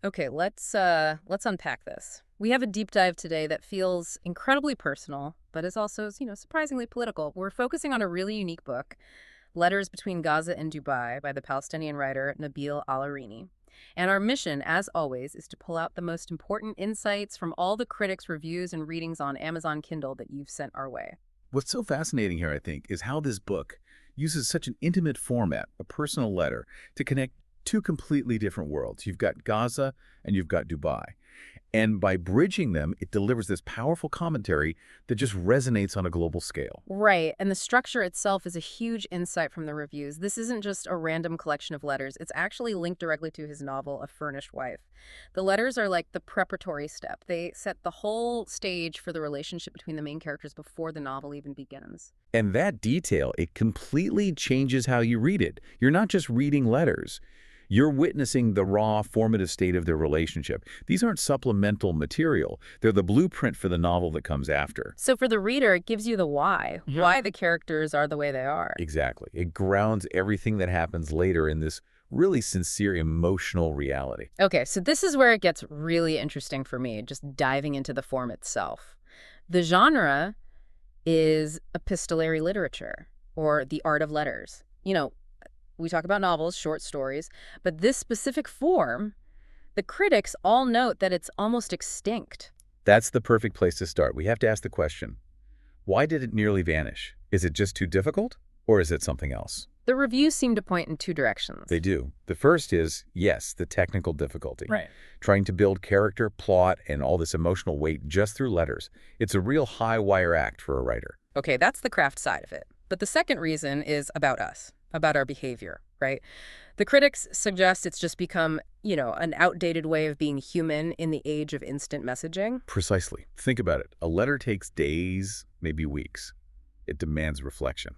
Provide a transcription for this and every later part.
Okay, let's unpack this. We have a deep dive today that feels incredibly personal, but is also, surprisingly political. We're focusing on a really unique book, Letters Between Gaza and Dubai by the Palestinian writer Nabil Al-Arini. And our mission, as always, is to pull out the most important insights from all the critics' reviews and readings on Amazon Kindle that you've sent our way. What's so fascinating here, I think, is how this book uses such an intimate format, a personal letter, to connect two completely different worlds. You've got Gaza and you've got Dubai. And by bridging them, it delivers this powerful commentary that just resonates on a global scale. Right, and the structure itself is a huge insight from the reviews. This isn't just a random collection of letters. It's actually linked directly to his novel, A Furnished Wife. The letters are like the preparatory step. They set the whole stage for the relationship between the main characters before the novel even begins. And that detail, it completely changes how you read it. You're not just reading letters. You're witnessing the raw, formative state of their relationship. These aren't supplemental material. They're the blueprint for the novel that comes after. So for the reader, it gives you the why the characters are the way they are. Exactly. It grounds everything that happens later in this really sincere, emotional reality. Okay, so this is where it gets really interesting for me, just diving into the form itself. The genre is epistolary literature, or the art of letters. We talk about novels, short stories, but this specific form, the critics all note that it's almost extinct. That's the perfect place to start. We have to ask the question, why did it nearly vanish? Is it just too difficult, or is it something else? The reviews seem to point in two directions. They do. The first is, yes, the technical difficulty. Right. Trying to build character, plot, and all this emotional weight just through letters. It's a real high-wire act for a writer. Okay, that's the craft side of it. But the second reason is about us, about our behavior, right? The critics suggest it's just become, an outdated way of being human in the age of instant messaging. Precisely. Think about it. A letter takes days, maybe weeks. It demands reflection.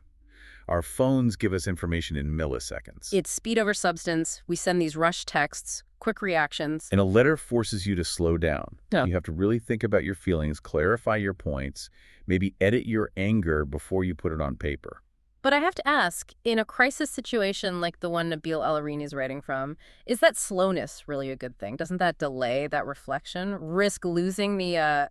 Our phones give us information in milliseconds. It's speed over substance. We send these rush texts, quick reactions. And a letter forces you to slow down. Yeah. You have to really think about your feelings, clarify your points, maybe edit your anger before you put it on paper. But I have to ask, in a crisis situation like the one Nabil Al-Arini is writing from, is that slowness really a good thing? Doesn't that delay that reflection, risk losing the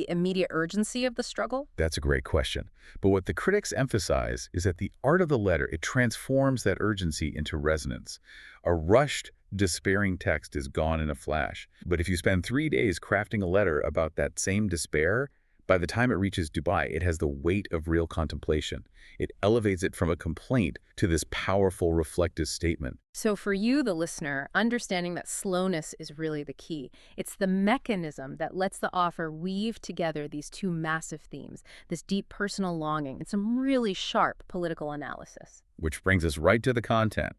immediate urgency of the struggle? That's a great question. But what the critics emphasize is that the art of the letter, it transforms that urgency into resonance. A rushed, despairing text is gone in a flash. But if you spend 3 days crafting a letter about that same despair, by the time it reaches Dubai, it has the weight of real contemplation. It elevates it from a complaint to this powerful, reflective statement. So for you, the listener, understanding that slowness is really the key. It's the mechanism that lets the author weave together these two massive themes, this deep personal longing and some really sharp political analysis. Which brings us right to the content.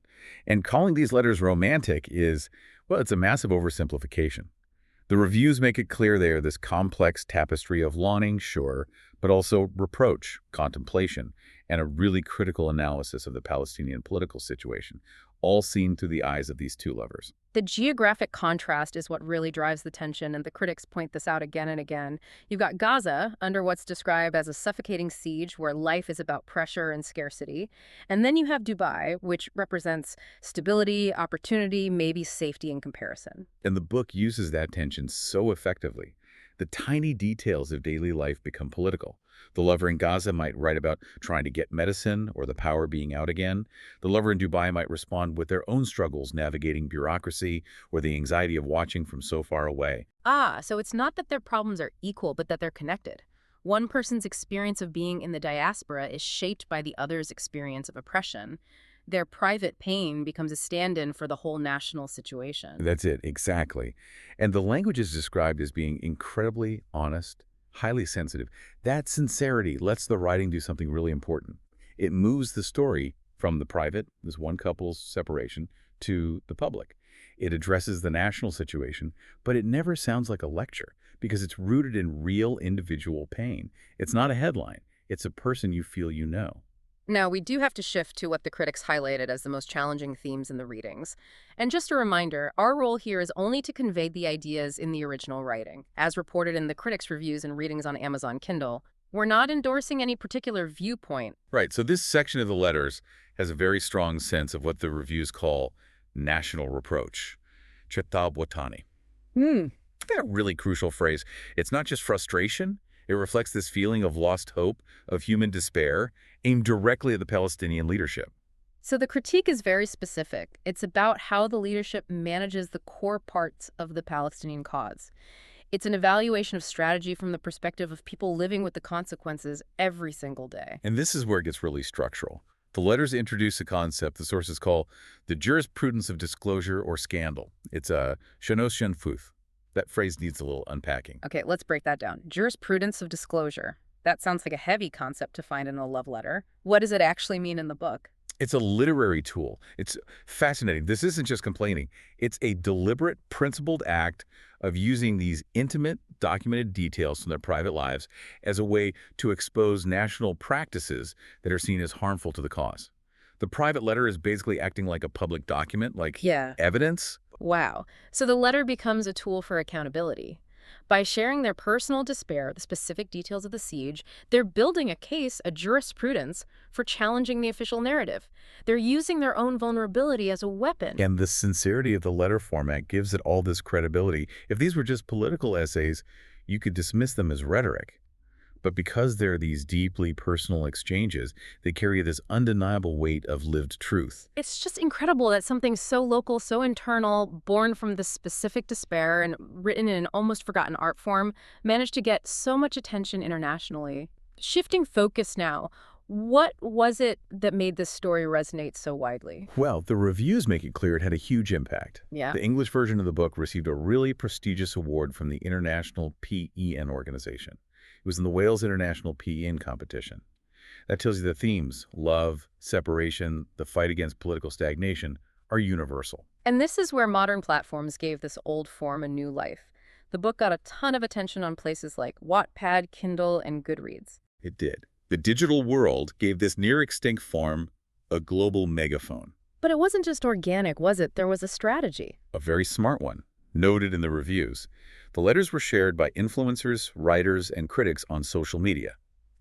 And calling these letters romantic is, well, it's a massive oversimplification. The reviews make it clear they are this complex tapestry of longing, sure, but also reproach, contemplation, and a really critical analysis of the Palestinian political situation, all seen through the eyes of these two lovers. The geographic contrast is what really drives the tension, and the critics point this out again and again. You've got Gaza under what's described as a suffocating siege where life is about pressure and scarcity. And then you have Dubai, which represents stability, opportunity, maybe safety in comparison. And the book uses that tension so effectively. The tiny details of daily life become political. The lover in Gaza might write about trying to get medicine or the power being out again. The lover in Dubai might respond with their own struggles navigating bureaucracy or the anxiety of watching from so far away. So it's not that their problems are equal, but that they're connected. One person's experience of being in the diaspora is shaped by the other's experience of oppression. Their private pain becomes a stand-in for the whole national situation. That's it, exactly. And the language is described as being incredibly honest, highly sensitive. That sincerity lets the writing do something really important. It moves the story from the private, this one couple's separation, to the public. It addresses the national situation, but it never sounds like a lecture because it's rooted in real individual pain. It's not a headline. It's a person you feel you know. Now, we do have to shift to what the critics highlighted as the most challenging themes in the readings. And just a reminder, our role here is only to convey the ideas in the original writing. As reported in the critics' reviews and readings on Amazon Kindle, we're not endorsing any particular viewpoint. Right, so this section of the letters has a very strong sense of what the reviews call national reproach, chetab watani. Hmm. That really crucial phrase. It's not just frustration. It reflects this feeling of lost hope, of human despair, aimed directly at the Palestinian leadership. So the critique is very specific. It's about how the leadership manages the core parts of the Palestinian cause. It's an evaluation of strategy from the perspective of people living with the consequences every single day. And this is where it gets really structural. The letters introduce a concept the sources call the jurisprudence of disclosure or scandal. It's a shanos shanfuth. That phrase needs a little unpacking. Okay, let's break that down. Jurisprudence of disclosure. That sounds like a heavy concept to find in a love letter. What does it actually mean in the book? It's a literary tool. It's fascinating. This isn't just complaining. It's a deliberate, principled act of using these intimate, documented details from their private lives as a way to expose national practices that are seen as harmful to the cause. The private letter is basically acting like a public document, like Yeah. evidence. Wow. So the letter becomes a tool for accountability. By sharing their personal despair, the specific details of the siege, they're building a case, a jurisprudence, for challenging the official narrative. They're using their own vulnerability as a weapon. And the sincerity of the letter format gives it all this credibility. If these were just political essays, you could dismiss them as rhetoric. But because they're these deeply personal exchanges, they carry this undeniable weight of lived truth. It's just incredible that something so local, so internal, born from this specific despair and written in an almost forgotten art form, managed to get so much attention internationally. Shifting focus now, what was it that made this story resonate so widely? Well, the reviews make it clear it had a huge impact. Yeah. The English version of the book received a really prestigious award from the International PEN organization. It was in the Wales International PEN competition. That tells you the themes, love, separation, the fight against political stagnation, are universal. And this is where modern platforms gave this old form a new life. The book got a ton of attention on places like Wattpad, Kindle, and Goodreads. It did. The digital world gave this near-extinct form a global megaphone. But it wasn't just organic, was it? There was a strategy. A very smart one, noted in the reviews. The letters were shared by influencers, writers, and critics on social media.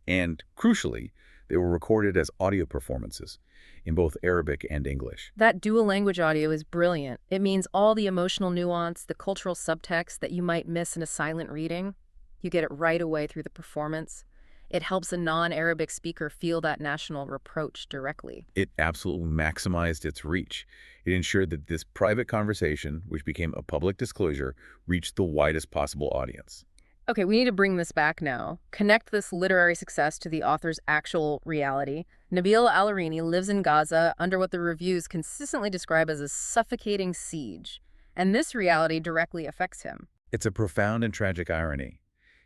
And, crucially, they were recorded as audio performances in both Arabic and English. That dual language audio is brilliant. It means all the emotional nuance, the cultural subtext that you might miss in a silent reading, you get it right away through the performance. It helps a non-Arabic speaker feel that national reproach directly. It absolutely maximized its reach. It ensured that this private conversation, which became a public disclosure, reached the widest possible audience. Okay, we need to bring this back now. Connect this literary success to the author's actual reality. Nabil Al-Arini lives in Gaza under what the reviews consistently describe as a suffocating siege. And this reality directly affects him. It's a profound and tragic irony.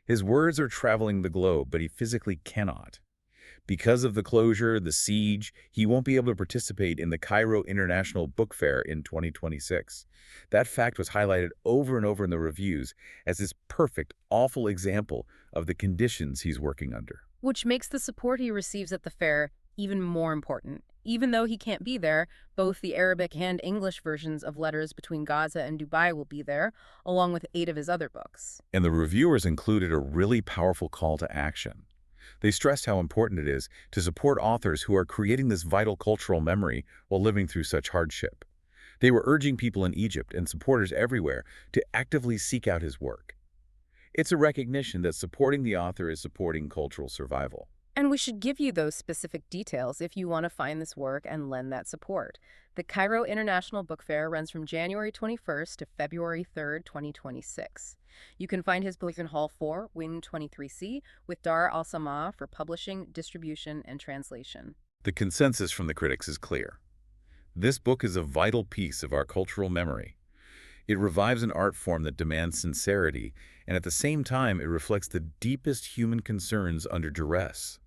His words are traveling the globe, but he physically cannot. Because of the closure, the siege, he won't be able to participate in the Cairo International Book Fair in 2026. That fact was highlighted over and over in the reviews as this perfect, awful example of the conditions he's working under. Which makes the support he receives at the fair even more important. Even though he can't be there, both the Arabic and English versions of Letters Between Gaza and Dubai will be there, along with 8 of his other books. And the reviewers included a really powerful call to action. They stressed how important it is to support authors who are creating this vital cultural memory while living through such hardship. They were urging people in Egypt and supporters everywhere to actively seek out his work. It's a recognition that supporting the author is supporting cultural survival. And we should give you those specific details if you want to find this work and lend that support. The Cairo International Book Fair runs from January 21st to February 3rd, 2026. You can find his book in Hall 4, Wing 23C, with Dar Al-Samah for publishing, distribution, and translation. The consensus from the critics is clear. This book is a vital piece of our cultural memory. It revives an art form that demands sincerity, and at the same time, it reflects the deepest human concerns under duress.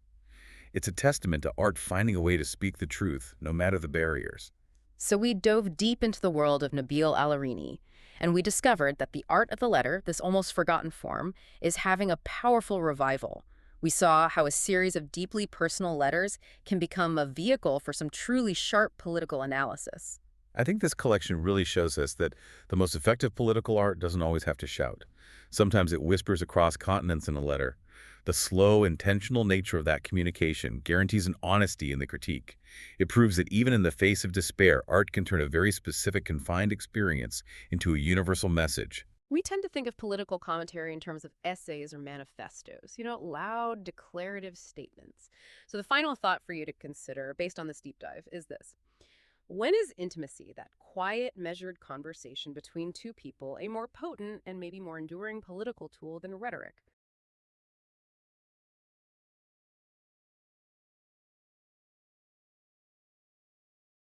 It's a testament to art finding a way to speak the truth, no matter the barriers. So we dove deep into the world of Nabil Al-Arini, and we discovered that the art of the letter, this almost forgotten form, is having a powerful revival. We saw how a series of deeply personal letters can become a vehicle for some truly sharp political analysis. I think this collection really shows us that the most effective political art doesn't always have to shout. Sometimes it whispers across continents in a letter. The slow, intentional nature of that communication guarantees an honesty in the critique. It proves that even in the face of despair, art can turn a very specific, confined experience into a universal message. We tend to think of political commentary in terms of essays or manifestos, loud, declarative statements. So the final thought for you to consider, based on this deep dive, is this. When is intimacy, that quiet, measured conversation between two people, a more potent and maybe more enduring political tool than rhetoric?